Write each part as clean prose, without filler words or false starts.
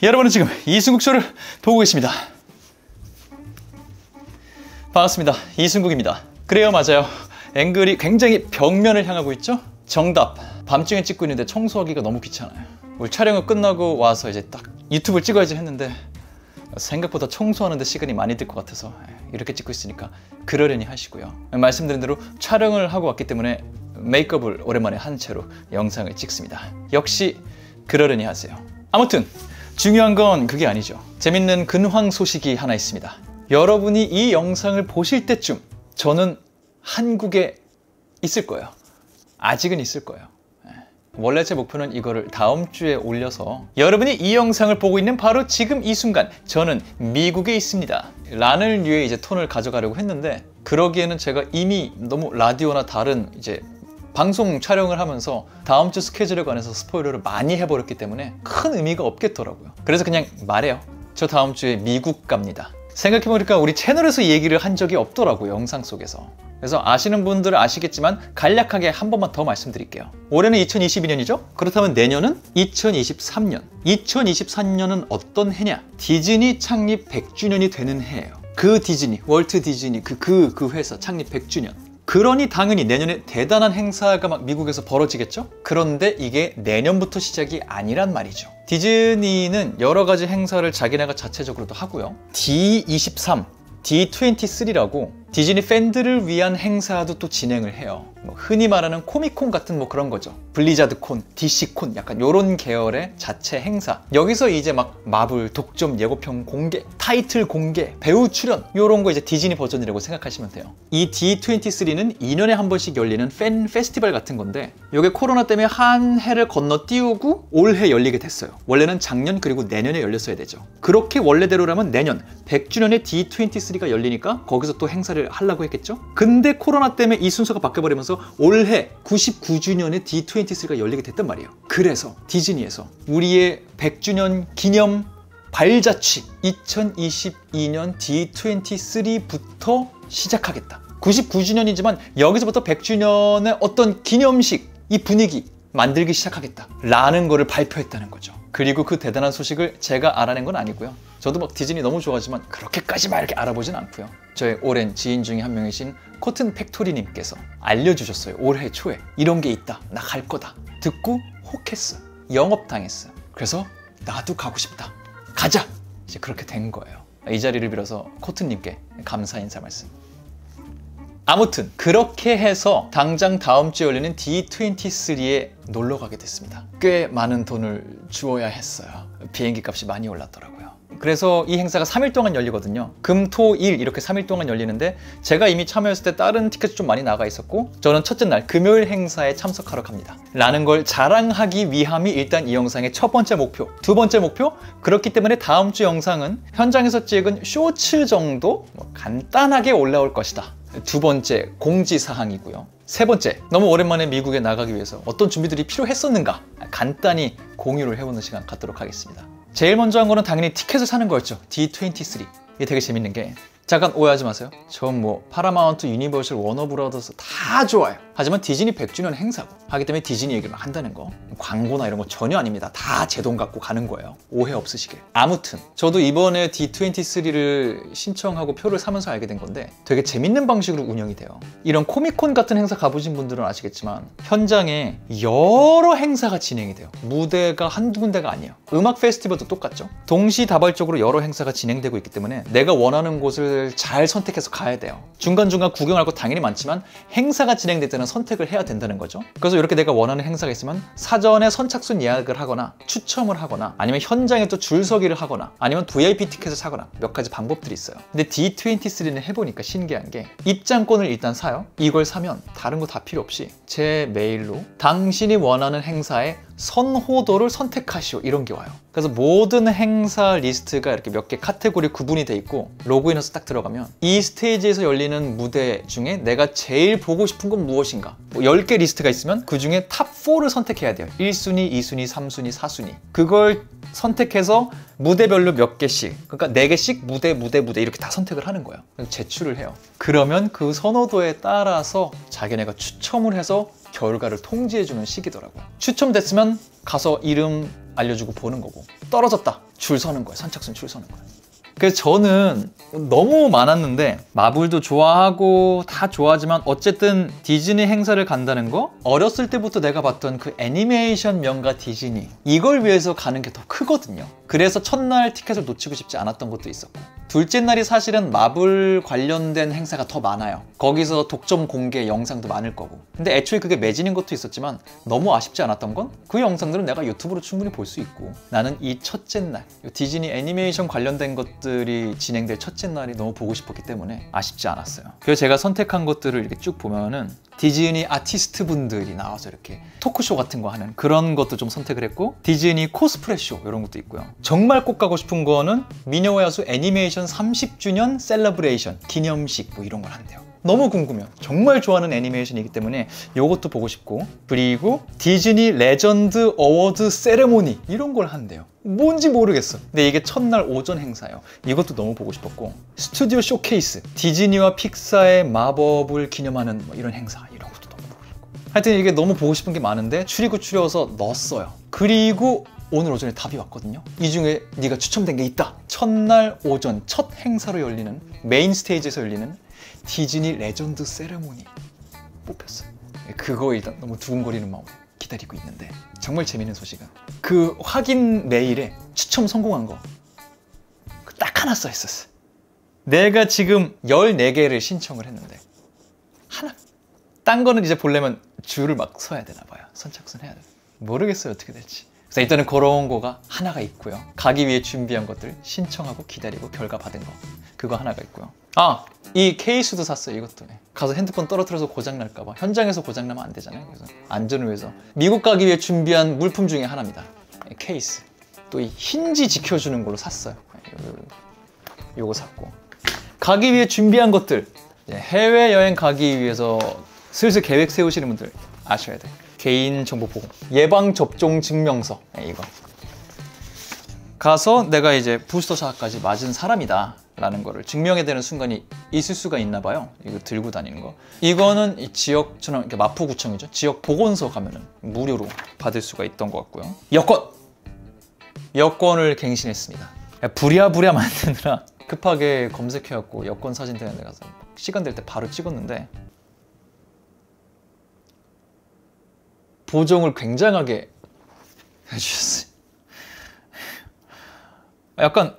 여러분은 지금 이승국 쇼를 보고 계십니다. 반갑습니다. 이승국입니다. 그래요, 맞아요. 앵글이 굉장히 벽면을 향하고 있죠? 정답. 밤중에 찍고 있는데 청소하기가 너무 귀찮아요. 오늘 촬영을 끝나고 와서 이제 딱 유튜브를 찍어야지 했는데 생각보다 청소하는데 시간이 많이 들 것 같아서 이렇게 찍고 있으니까 그러려니 하시고요. 말씀드린 대로 촬영을 하고 왔기 때문에 메이크업을 오랜만에 한 채로 영상을 찍습니다. 역시 그러려니 하세요. 아무튼 중요한 건 그게 아니죠. 재밌는 근황 소식이 하나 있습니다. 여러분이 이 영상을 보실 때쯤 저는 한국에 있을 거예요. 아직은 있을 거예요. 원래 제 목표는 이거를 다음 주에 올려서 여러분이 이 영상을 보고 있는 바로 지금 이 순간 저는 미국에 있습니다 라는 류의 이제 톤을 가져가려고 했는데, 그러기에는 제가 이미 너무 라디오나 다른 이제 방송 촬영을 하면서 다음 주 스케줄에 관해서 스포일러를 많이 해버렸기 때문에 큰 의미가 없겠더라고요. 그래서 그냥 말해요. 저 다음 주에 미국 갑니다. 생각해보니까 우리 채널에서 얘기를 한 적이 없더라고요, 영상 속에서. 그래서 아시는 분들은 아시겠지만 간략하게 한 번만 더 말씀드릴게요. 올해는 2022년이죠? 그렇다면 내년은 2023년. 2023년은 어떤 해냐? 디즈니 창립 100주년이 되는 해예요. 그 디즈니, 월트 디즈니, 그 회사 창립 100주년. 그러니 당연히 내년에 대단한 행사가 막 미국에서 벌어지겠죠? 그런데 이게 내년부터 시작이 아니란 말이죠. 디즈니는 여러 가지 행사를 자기네가 자체적으로도 하고요. D23, D23라고 디즈니 팬들을 위한 행사도 또 진행을 해요. 흔히 말하는 코미콘 같은 그런 거죠. 블리자드콘, DC콘 약간 요런 계열의 자체 행사. 여기서 이제 막 마블 독점 예고편 공개, 타이틀 공개, 배우 출연 요런 거 이제 디즈니 버전이라고 생각하시면 돼요. 이 D23는 2년에 한 번씩 열리는 팬 페스티벌 같은 건데, 요게 코로나 때문에 한 해를 건너뛰고 올해 열리게 됐어요. 원래는 작년 그리고 내년에 열렸어야 되죠. 그렇게 원래대로라면 내년 100주년에 D23가 열리니까 거기서 또 행사를 하려고 했겠죠? 근데 코로나 때문에 이 순서가 바뀌어버리면서 올해 99주년에 D23가 열리게 됐단 말이에요. 그래서 디즈니에서 우리의 100주년 기념 발자취 2022년 D23부터 시작하겠다. 99주년이지만 여기서부터 100주년의 어떤 기념식, 이 분위기 만들기 시작하겠다 라는 거를 발표했다는 거죠. 그리고 그 대단한 소식을 제가 알아낸 건 아니고요. 저도 막 디즈니 너무 좋아하지만 그렇게까지 막 이렇게 알아보진 않고요. 저의 오랜 지인 중에 한 명이신 코튼 팩토리님께서 알려주셨어요. 올해 초에 이런 게 있다. 나 갈 거다. 듣고 혹했어. 영업당했어. 그래서 나도 가고 싶다. 가자! 이제 그렇게 된 거예요. 이 자리를 빌어서 코튼님께 감사 인사 말씀. 아무튼 그렇게 해서 당장 다음 주에 열리는 D23에 놀러 가게 됐습니다. 꽤 많은 돈을 주어야 했어요. 비행기 값이 많이 올랐더라고요. 그래서 이 행사가 3일 동안 열리거든요. 금, 토, 일 이렇게 3일 동안 열리는데, 제가 이미 참여했을 때 다른 티켓이 좀 많이 나가 있었고 저는 첫째 날 금요일 행사에 참석하러 갑니다 라는 걸 자랑하기 위함이 일단 이 영상의 첫 번째 목표. 두 번째 목표, 그렇기 때문에 다음 주 영상은 현장에서 찍은 쇼츠 정도 간단하게 올라올 것이다. 두 번째 공지사항이고요. 세 번째, 너무 오랜만에 미국에 나가기 위해서 어떤 준비들이 필요했었는가 간단히 공유를 해보는 시간 갖도록 하겠습니다. 제일 먼저 한 거는 당연히 티켓을 사는 거였죠. D23. 이게 되게 재밌는 게, 잠깐 오해하지 마세요. 전 파라마운트, 유니버셜, 워너브라더스 다 좋아요. 하지만 디즈니 100주년 행사고 하기 때문에 디즈니 얘기를 막 한다는 거, 광고나 이런 거 전혀 아닙니다. 다 제 돈 갖고 가는 거예요. 오해 없으시길. 아무튼 저도 이번에 D23를 신청하고 표를 사면서 알게 된 건데 되게 재밌는 방식으로 운영이 돼요. 이런 코미콘 같은 행사 가보신 분들은 아시겠지만 현장에 여러 행사가 진행이 돼요. 무대가 한두 군데가 아니에요. 음악 페스티벌도 똑같죠. 동시다발적으로 여러 행사가 진행되고 있기 때문에 내가 원하는 곳을 잘 선택해서 가야 돼요. 중간중간 구경할 거 당연히 많지만 행사가 진행될 때는 선택을 해야 된다는 거죠. 그래서 이렇게 내가 원하는 행사가 있으면 사전에 선착순 예약을 하거나 추첨을 하거나 아니면 현장에 또 줄서기를 하거나 아니면 VIP 티켓을 사거나 몇 가지 방법들이 있어요. 근데 D23는 해보니까 신기한 게 입장권을 일단 사요. 이걸 사면 다른 거 다 필요 없이 제 메일로 당신이 원하는 행사에 선호도를 선택하시오 이런 게 와요. 그래서 모든 행사 리스트가 이렇게 몇 개 카테고리 구분이 돼 있고 로그인해서 딱 들어가면 이 스테이지에서 열리는 무대 중에 내가 제일 보고 싶은 건 무엇인가, 10개 리스트가 있으면 그 중에 탑 4를 선택해야 돼요. 1순위, 2순위, 3순위, 4순위. 그걸 선택해서 무대별로 몇 개씩, 그러니까 4개씩 무대 이렇게 다 선택을 하는 거예요. 제출을 해요. 그러면 그 선호도에 따라서 자기네가 추첨을 해서 결과를 통지해주는 시기더라고요. 추첨됐으면 가서 이름 알려주고 보는 거고, 떨어졌다 줄 서는 거예요. 선착순 줄 서는 거예요. 그래서 저는 너무 많았는데 마블도 좋아하고 다 좋아하지만 어쨌든 디즈니 행사를 간다는 거, 어렸을 때부터 내가 봤던 그 애니메이션 명가 디즈니, 이걸 위해서 가는 게 더 크거든요. 그래서 첫날 티켓을 놓치고 싶지 않았던 것도 있었고, 둘째 날이 사실은 마블 관련된 행사가 더 많아요. 거기서 독점 공개 영상도 많을 거고. 근데 애초에 그게 매진인 것도 있었지만 너무 아쉽지 않았던 건 그 영상들은 내가 유튜브로 충분히 볼 수 있고, 나는 이 첫째 날 디즈니 애니메이션 관련된 것들이 진행될 첫째 날이 너무 보고 싶었기 때문에 아쉽지 않았어요. 그래서 제가 선택한 것들을 이렇게 쭉 보면은 디즈니 아티스트 분들이 나와서 이렇게 토크쇼 같은 거 하는 그런 것도 좀 선택을 했고, 디즈니 코스프레 쇼 이런 것도 있고요. 정말 꼭 가고 싶은 거는 미녀와 야수 애니메이션 30주년 셀러브레이션 기념식 뭐 이런 걸 한대요. 너무 궁금해요. 정말 좋아하는 애니메이션이기 때문에 이것도 보고 싶고, 그리고 디즈니 레전드 어워드 세레모니 이런 걸 한대요. 뭔지 모르겠어. 근데 이게 첫날 오전 행사예요. 이것도 너무 보고 싶었고, 스튜디오 쇼케이스 디즈니와 픽사의 마법을 기념하는 뭐 이런 행사, 이런 것도 너무 보고 싶고, 하여튼 이게 너무 보고 싶은 게 많은데 추려서 넣었어요. 그리고 오늘 오전에 답이 왔거든요. 이 중에 네가 추첨된 게 있다. 첫날 오전 첫 행사로 열리는, 메인 스테이지에서 열리는 디즈니 레전드 세레모니 뽑혔어요. 그거 일단 너무 두근거리는 마음 기다리고 있는데, 정말 재밌는 소식은 그 확인 메일에 추첨 성공한 거 딱 하나 써 있었어. 내가 지금 14개를 신청을 했는데 하나. 딴 거는 이제 보려면 줄을 막 서야 되나 봐요. 선착순 해야 돼. 모르겠어요, 어떻게 될지. 그래서 일단은 걸어온 거가 하나가 있고요. 가기 위해 준비한 것들 신청하고 기다리고 결과 받은 거, 그거 하나가 있고요. 아! 이 케이스도 샀어요. 이것도. 가서 핸드폰 떨어뜨려서 고장날까 봐. 현장에서 고장나면 안 되잖아요. 그래서 안전을 위해서 미국 가기 위해 준비한 물품 중에 하나입니다. 케이스. 또 이 힌지 지켜주는 걸로 샀어요. 요거 샀고, 가기 위해 준비한 것들, 해외여행 가기 위해서 슬슬 계획 세우시는 분들 아셔야 돼요. 개인정보보호, 예방접종 증명서, 이거 가서 내가 이제 부스터샷까지 맞은 사람이다 라는 거를 증명해야 되는 순간이 있을 수가 있나 봐요. 이거 들고 다니는 거. 이거는 이 지역, 저는 마포구청이죠. 지역 보건소 가면은 무료로 받을 수가 있던 것 같고요. 여권을 갱신했습니다. 부랴부랴 만드느라 급하게 검색해갖고 여권 사진 되는 데 가서 시간 될 때 바로 찍었는데, 보정을 굉장하게 해주셨어요. 약간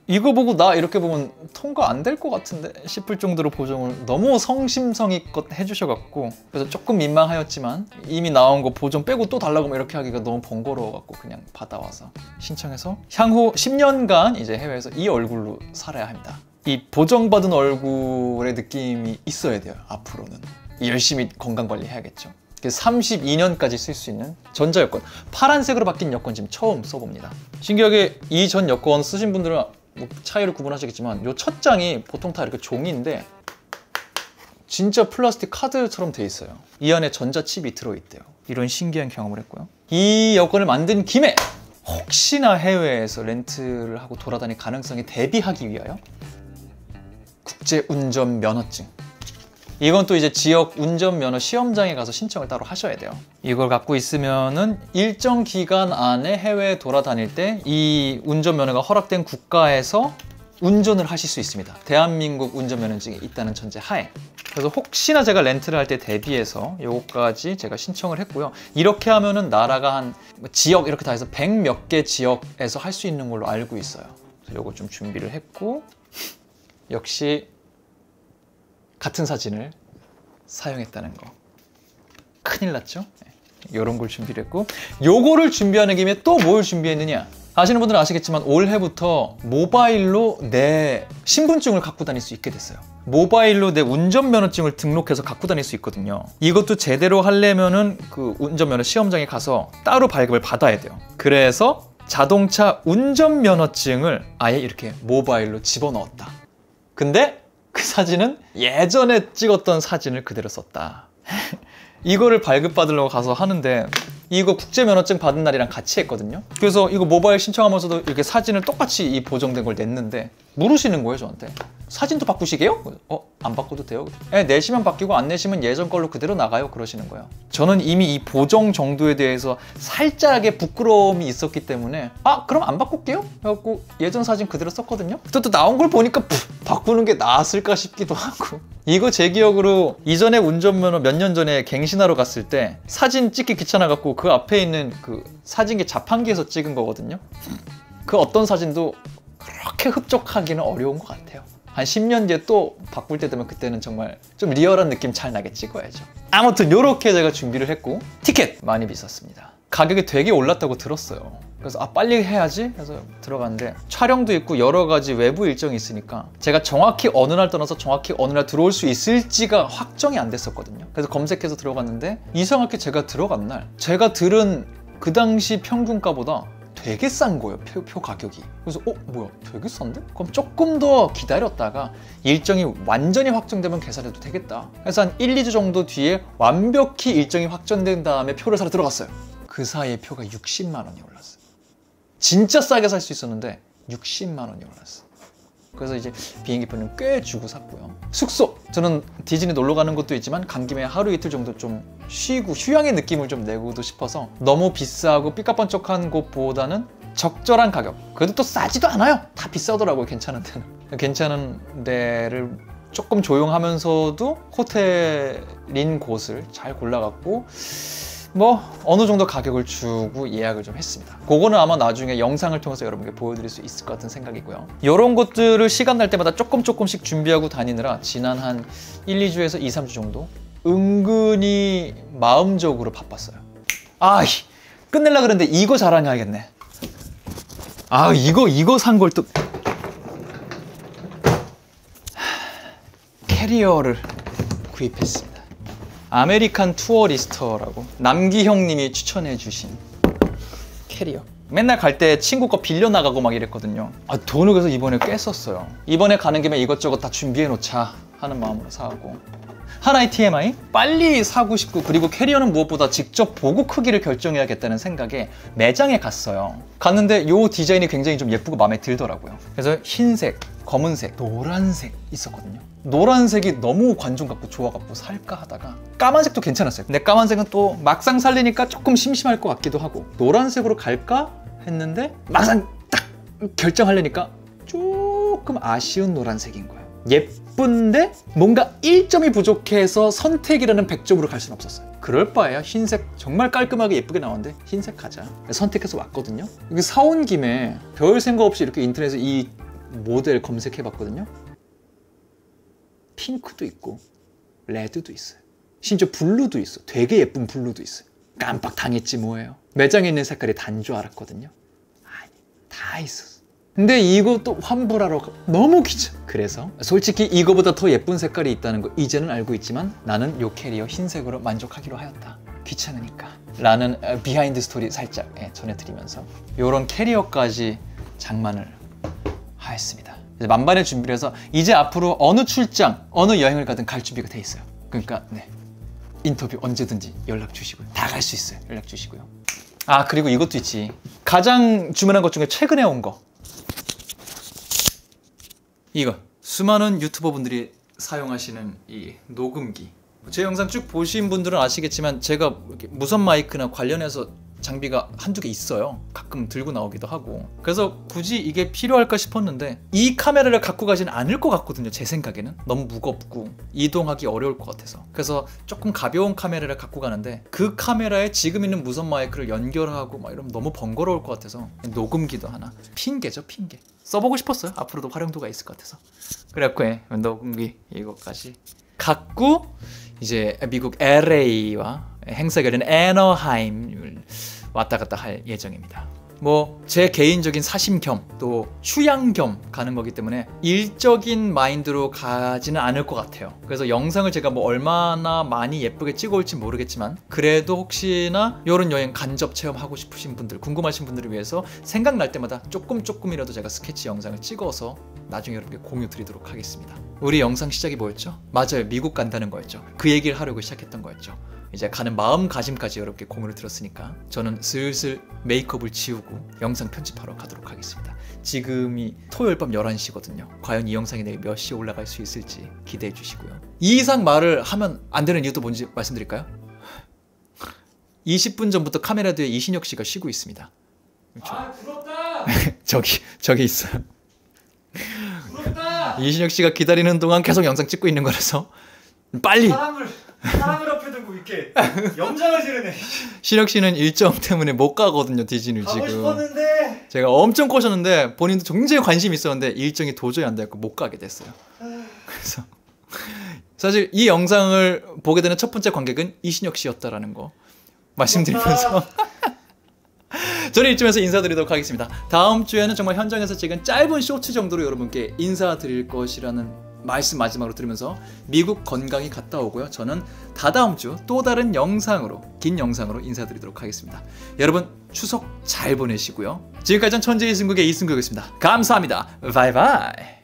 이거 보고 나 이렇게 보면 통과 안 될 것 같은데 싶을 정도로 보정을 너무 성심성의껏 해주셔갖고, 그래서 조금 민망하였지만 이미 나온 거 보정 빼고 또 달라고 이렇게 하기가 너무 번거로워갖고 그냥 받아와서 신청해서 향후 10년간 이제 해외에서 이 얼굴로 살아야 합니다. 이 보정받은 얼굴의 느낌이 있어야 돼요. 앞으로는 열심히 건강관리 해야겠죠. 32년까지 쓸 수 있는 전자여권, 파란색으로 바뀐 여권 지금 처음 써봅니다. 신기하게 이전 여권 쓰신 분들은 뭐 차이를 구분하시겠지만 요 첫 장이 보통 다 이렇게 종이인데 진짜 플라스틱 카드처럼 돼 있어요. 이 안에 전자칩이 들어있대요. 이런 신기한 경험을 했고요. 이 여권을 만든 김에 혹시나 해외에서 렌트를 하고 돌아다닐 가능성에 대비하기 위하여 국제운전면허증, 이건 또 이제 지역 운전면허 시험장에 가서 신청을 따로 하셔야 돼요. 이걸 갖고 있으면은 일정 기간 안에 해외에 돌아다닐 때 이 운전면허가 허락된 국가에서 운전을 하실 수 있습니다. 대한민국 운전면허증이 있다는 전제 하에. 그래서 혹시나 제가 렌트를 할 때 대비해서 요거까지 제가 신청을 했고요. 이렇게 하면은 나라가 한 지역 이렇게 다 해서 100몇 개 지역에서 할 수 있는 걸로 알고 있어요. 그래서 요거 좀 준비를 했고, 역시 같은 사진을 사용했다는 거 큰일 났죠? 이런 걸 준비를 했고, 요거를 준비하는 김에 또 뭘 준비했느냐, 아시는 분들은 아시겠지만 올해부터 모바일로 내 신분증을 갖고 다닐 수 있게 됐어요. 모바일로 내 운전면허증을 등록해서 갖고 다닐 수 있거든요. 이것도 제대로 하려면은 그 운전면허 시험장에 가서 따로 발급을 받아야 돼요. 그래서 자동차 운전면허증을 아예 이렇게 모바일로 집어넣었다. 근데 그 사진은 예전에 찍었던 사진을 그대로 썼다. 이거를 발급받으려고 가서 하는데 이거 국제면허증 받은 날이랑 같이 했거든요. 그래서 이거 모바일 신청하면서도 이렇게 사진을 똑같이 이 보정된 걸 냈는데 물으시는 거예요, 저한테. 사진도 바꾸시게요? 안 바꿔도 돼요? 네, 내시면 바뀌고 안 내시면 예전 걸로 그대로 나가요. 그러시는 거예요. 저는 이미 이 보정 정도에 대해서 살짝의 부끄러움이 있었기 때문에 그럼 안 바꿀게요? 해갖고 예전 사진 그대로 썼거든요. 또 나온 걸 보니까 바꾸는 게 나았을까 싶기도 하고. 이거 제 기억으로 이전에 운전면허 몇 년 전에 갱신하러 갔을 때 사진 찍기 귀찮아갖고 그 앞에 있는 그 사진기 자판기에서 찍은 거거든요. 그 어떤 사진도 그렇게 흡족하기는 어려운 것 같아요. 한 10년 뒤에 또 바꿀 때 되면 그때는 정말 좀 리얼한 느낌 잘 나게 찍어야죠. 아무튼 이렇게 제가 준비를 했고 티켓 많이 비쌌습니다. 가격이 되게 올랐다고 들었어요. 그래서 빨리 해야지 해서 들어갔는데 촬영도 있고 여러 가지 외부 일정이 있으니까 제가 정확히 어느 날 떠나서 정확히 어느 날 들어올 수 있을지가 확정이 안 됐었거든요. 그래서 검색해서 들어갔는데 이상하게 제가 들어간 날 제가 들은 그 당시 평균가보다 되게 싼 거예요. 표 가격이. 그래서 뭐야 되게 싼데? 그럼 조금 더 기다렸다가 일정이 완전히 확정되면 계산해도 되겠다. 그래서 한 1, 2주 정도 뒤에 완벽히 일정이 확정된 다음에 표를 사러 들어갔어요. 그 사이에 표가 60만 원이 올랐어요. 진짜 싸게 살 수 있었는데 60만 원이 올랐어요. 그래서 이제 비행기표는 꽤 주고 샀고요. 숙소! 저는 디즈니 놀러 가는 것도 있지만 간 김에 하루 이틀 정도 좀 쉬고 휴양의 느낌을 좀 내고도 싶어서 너무 비싸고 삐까뻔쩍한 곳보다는 적절한 가격. 그래도 또 싸지도 않아요. 다 비싸더라고요. 괜찮은 데는. 괜찮은 데를 조금 조용하면서도 호텔인 곳을 잘 골라갖고 어느 정도 가격을 주고 예약을 좀 했습니다. 그거는 아마 나중에 영상을 통해서 여러분께 보여드릴 수 있을 것 같은 생각이고요. 이런 것들을 시간 날 때마다 조금씩 준비하고 다니느라 지난 한 1, 2주에서 2, 3주 정도 은근히 마음적으로 바빴어요. 끝낼라 그랬는데 이거 자랑해야겠네. 이거 산 걸 또 캐리어를 구입했습니다. 아메리칸 투어리스터라고 남기형 님이 추천해 주신 캐리어. 맨날 갈 때 친구 거 빌려 나가고 막 이랬거든요. 돈을 그래서 이번에 꽤 썼어요. 이번에 가는 김에 이것저것 다 준비해 놓자 하는 마음으로 사고. 하나의 TMI? 빨리 사고 싶고, 그리고 캐리어는 무엇보다 직접 보고 크기를 결정해야겠다는 생각에 매장에 갔어요. 갔는데 이 디자인이 굉장히 좀 예쁘고 마음에 들더라고요. 그래서 흰색, 검은색, 노란색 있었거든요. 노란색이 너무 관종 같고 좋아갖고 살까 하다가 까만색도 괜찮았어요. 근데 까만색은 또 막상 살리니까 조금 심심할 것 같기도 하고 노란색으로 갈까 했는데 막상 딱 결정하려니까 조금 아쉬운 노란색인 거예요. 예쁜데 뭔가 1점이 부족해서 선택이라는 100점으로 갈 수는 없었어요. 그럴 바에야 흰색 정말 깔끔하게 예쁘게 나왔는데 흰색 가자 선택해서 왔거든요. 이게 사온 김에 별 생각 없이 이렇게 인터넷에서 이 모델 검색해봤거든요. 핑크도 있고 레드도 있어요. 심지어 블루도 있어. 되게 예쁜 블루도 있어요. 깜빡 당했지 뭐예요. 매장에 있는 색깔이 단 줄 알았거든요. 아니, 다 있었어. 근데 이것도 환불하러 너무 귀찮아. 그래서 솔직히 이거보다 더 예쁜 색깔이 있다는 거 이제는 알고 있지만 나는 요 캐리어 흰색으로 만족하기로 하였다. 귀찮으니까 라는 비하인드 스토리 살짝 전해드리면서 요런 캐리어까지 장만을 하였습니다. 이제 만반의 준비를 해서 이제 앞으로 어느 출장, 어느 여행을 가든 갈 준비가 돼 있어요. 그러니까 인터뷰 언제든지 연락 주시고요. 다 갈 수 있어요. 연락 주시고요. 그리고 이것도 있지. 가장 주문한 것 중에 최근에 온 거. 이거 수많은 유튜버 분들이 사용하시는 이 녹음기. 제 영상 쭉 보신 분들은 아시겠지만 제가 이렇게 무선 마이크나 관련해서 장비가 한두 개 있어요. 가끔 들고 나오기도 하고. 그래서 굳이 이게 필요할까 싶었는데 이 카메라를 갖고 가지는 않을 것 같거든요. 제 생각에는 너무 무겁고 이동하기 어려울 것 같아서. 그래서 조금 가벼운 카메라를 갖고 가는데 그 카메라에 지금 있는 무선 마이크를 연결하고 막 이러면 너무 번거로울 것 같아서 녹음기도 하나. 핑계죠, 핑계. 써보고 싶었어요. 앞으로도 활용도가 있을 것 같아서. 그래갖고 녹음기 이거까지 갖고 이제 미국 LA와 행사가 열린 애너하임을 왔다 갔다 할 예정입니다. 제 개인적인 사심 겸 또 휴양 겸 가는 거기 때문에 일적인 마인드로 가지는 않을 것 같아요. 그래서 영상을 제가 얼마나 많이 예쁘게 찍어올지 모르겠지만 그래도 혹시나 이런 여행 간접 체험하고 싶으신 분들, 궁금하신 분들을 위해서 생각날 때마다 조금이라도 제가 스케치 영상을 찍어서 나중에 여러분께 공유 드리도록 하겠습니다. 우리 영상 시작이 뭐였죠? 맞아요. 미국 간다는 거였죠. 그 얘기를 하려고 시작했던 거였죠. 이제 가는 마음가짐까지 여러분께 공유를 들었으니까 저는 슬슬 메이크업을 지우고 영상 편집하러 가도록 하겠습니다. 지금이 토요일 밤 11시거든요. 과연 이 영상이 내일 몇 시에 올라갈 수 있을지 기대해 주시고요. 이 이상 말을 하면 안 되는 이유도 뭔지 말씀드릴까요? 20분 전부터 카메라 뒤에 이신혁 씨가 쉬고 있습니다. 아 부럽다. 저기 있어요. 부럽다. 이신혁 씨가 기다리는 동안 계속 영상 찍고 있는 거라서 빨리. 사람을 앞에 두고 이렇게 염장을 지르네. 신혁 씨는 일정 때문에 못 가거든요. 디즈니를 가고 지금. 싶었는데. 제가 엄청 꼬셨는데 본인도 굉장히 관심이 있었는데 일정이 도저히 안 돼서 못 가게 됐어요. 그래서 사실 이 영상을 보게 되는 첫 번째 관객은 이신혁 씨였다라는 거 말씀드리면서 저는 이쯤에서 인사드리도록 하겠습니다. 다음 주에는 정말 현장에서 찍은 짧은 쇼츠 정도로 여러분께 인사드릴 것이라는 말씀 마지막으로 들으면서 미국 건강히 갔다 오고요. 저는 다다음 주 또 다른 영상으로, 긴 영상으로 인사드리도록 하겠습니다. 여러분 추석 잘 보내시고요. 지금까지는 천재 이승국의 이승국이었습니다. 감사합니다. 바이바이.